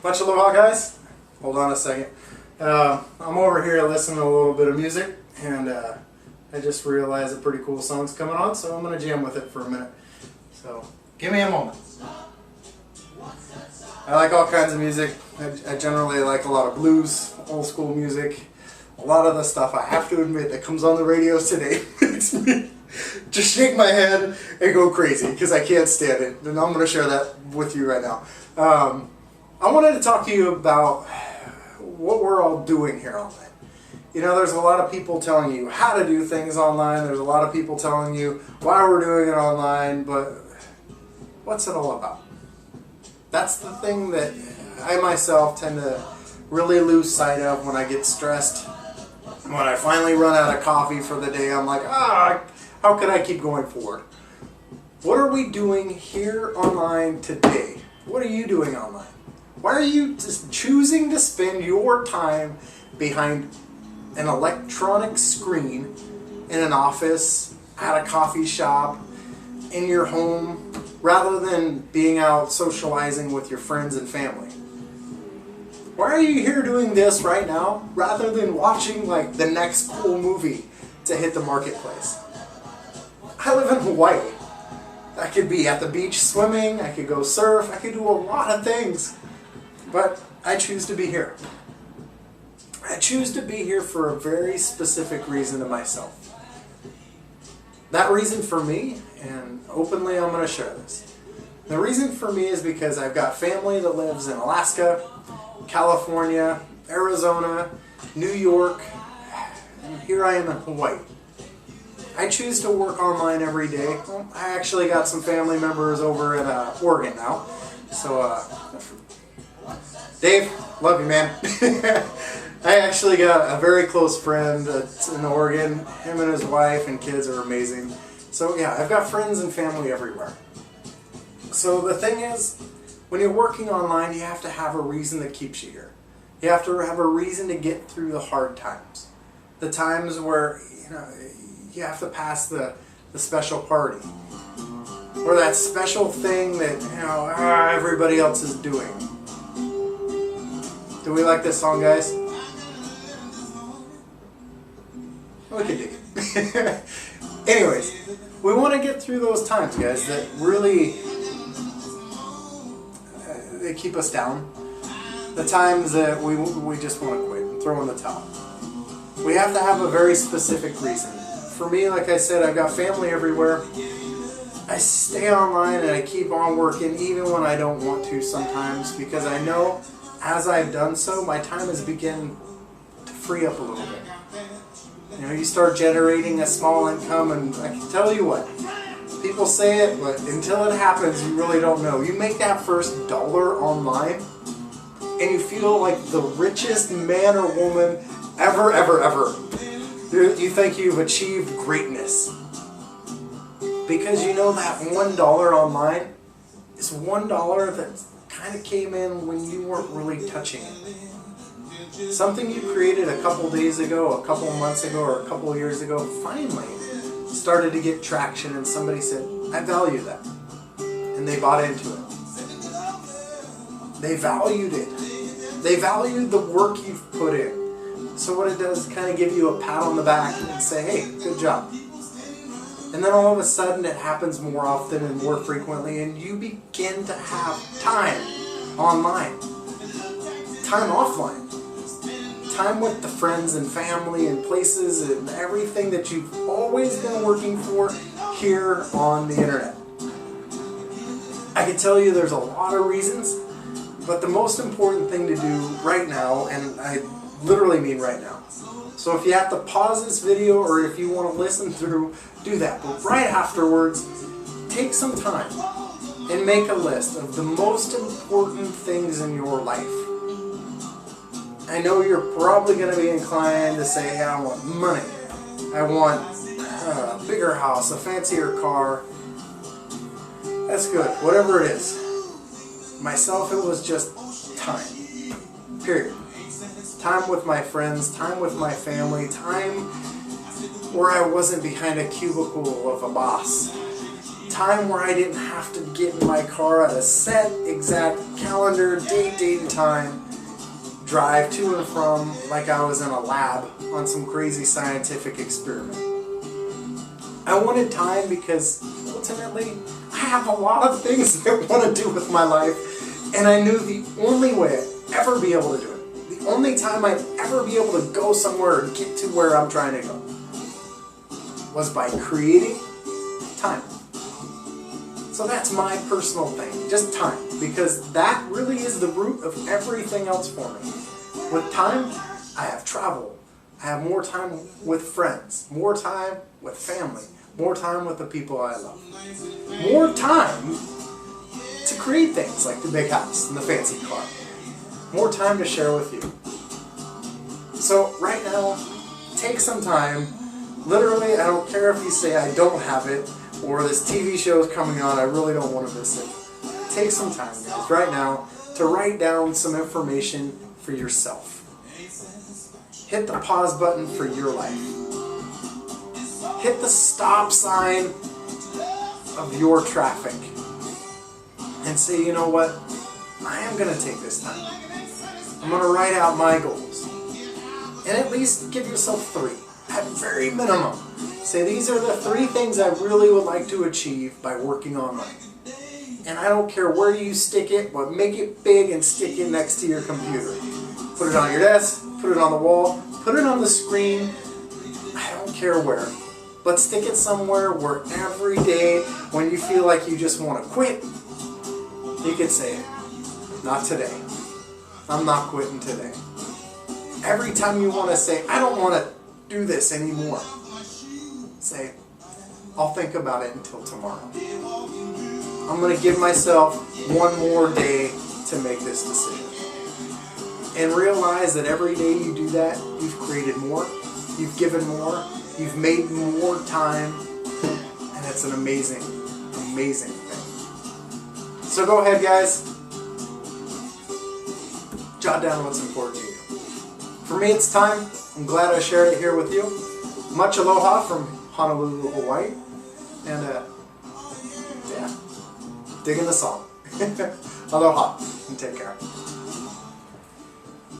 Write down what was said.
Much aloha, guys. Hold on a second. I'm over here listening to a little bit of music, and I just realized a pretty cool song's coming on, so I'm going to jam with it for a minute. So, give me a moment. I like all kinds of music. I generally like a lot of blues, old school music. A lot of the stuff, I have to admit, that comes on the radio today makes me just shake my head and go crazy because I can't stand it. And I'm going to share that with you right now. I wanted to talk to you about what we're all doing here online. You know, there's a lot of people telling you how to do things online. There's a lot of people telling you why we're doing it online, but what's it all about? That's the thing that I myself tend to really lose sight of when I get stressed. When I finally run out of coffee for the day, I'm like, how can I keep going forward? What are we doing here online today? What are you doing online? Why are you just choosing to spend your time behind an electronic screen in an office, at a coffee shop, in your home, rather than being out socializing with your friends and family? Why are you here doing this right now rather than watching like the next cool movie to hit the marketplace? I live in Hawaii. I could be at the beach swimming, I could go surf, I could do a lot of things. But I choose to be here. I choose to be here for a very specific reason to myself. That reason for me, and openly I'm going to share this. The reason for me is because I've got family that lives in Alaska, California, Arizona, New York, and here I am in Hawaii. I choose to work online every day. Well, I actually got some family members over in Oregon now. So, Dave, love you, man. I actually got a very close friend that's in Oregon. Him and his wife and kids are amazing. So yeah, I've got friends and family everywhere. So the thing is, when you're working online, you have to have a reason that keeps you here. You have to have a reason to get through the hard times. The times where, you have to pass the special party. Or that special thing that, everybody else is doing. Do we like this song, guys? We can dig it. Anyways, we want to get through those times, guys, that really they keep us down. The times that we just want to quit and throw in the towel. We have to have a very specific reason. For me, like I said, I've got family everywhere. I stay online and I keep on working even when I don't want to sometimes, because I know as I've done so, my time has begun to free up a little bit. You start generating a small income, and I can tell you what, people say it, but until it happens, you really don't know. You make that first dollar online, and you feel like the richest man or woman ever, ever, ever. You think you've achieved greatness. Because you know that $1 online is $1 that kind of came in when you weren't really touching it. Something you created a couple days ago, a couple months ago, or a couple years ago finally started to get traction, and somebody said, I value that. And they bought into it. They valued it. They valued the work you've put in. So what it does is kind of give you a pat on the back and say, hey, good job. And then all of a sudden it happens more often and more frequently, and you begin to have time online, time offline, time with the friends and family and places and everything that you've always been working for here on the internet. I can tell you there's a lot of reasons, but the most important thing to do right now, and I literally mean right now. So if you have to pause this video or if you want to listen through, do that. But right afterwards, take some time and make a list of the most important things in your life. I know you're probably going to be inclined to say, I want money. I want a bigger house, a fancier car. That's good. Whatever it is. Myself, it was just time. Period. Time with my friends, time with my family, time where I wasn't behind a cubicle of a boss. time where I didn't have to get in my car at a set exact calendar, date and time, drive to and from like I was in a lab on some crazy scientific experiment. I wanted time because ultimately I have a lot of things that I want to do with my life, and I knew the only way I'd ever be able to do it, the only time I'd ever be able to go somewhere and get to where I'm trying to go, was by creating time. So that's my personal thing, just time, because that really is the root of everything else for me. With time, I have travel. I have more time with friends, more time with family, more time with the people I love, more time to create things like the big house and the fancy car, more time to share with you. So right now, take some time. Literally, I don't care if you say I don't have it, or this TV show is coming on, I really don't want to miss it. Take some time, guys, right now, to write down some information for yourself. Hit the pause button for your life. Hit the stop sign of your traffic. And say, you know what? I am going to take this time. I'm going to write out my goals. And at least give yourself 3. At very minimum. Say these are the 3 things I really would like to achieve by working online. And I don't care where you stick it, but make it big and stick it next to your computer. Put it on your desk, put it on the wall, put it on the screen. I don't care where. But stick it somewhere where every day when you feel like you just want to quit, you can say it. Not today. I'm not quitting today. Every time you want to say, I don't want to do this anymore, say, I'll think about it until tomorrow. I'm going to give myself one more day to make this decision. And realize that every day you do that, you've created more, you've given more, you've made more time, and it's an amazing, amazing thing. So go ahead, guys. Jot down what's important to you. For me, it's time. I'm glad I shared it here with you. Much aloha from Honolulu, Hawaii. And, yeah, digging the song. Aloha, and take care.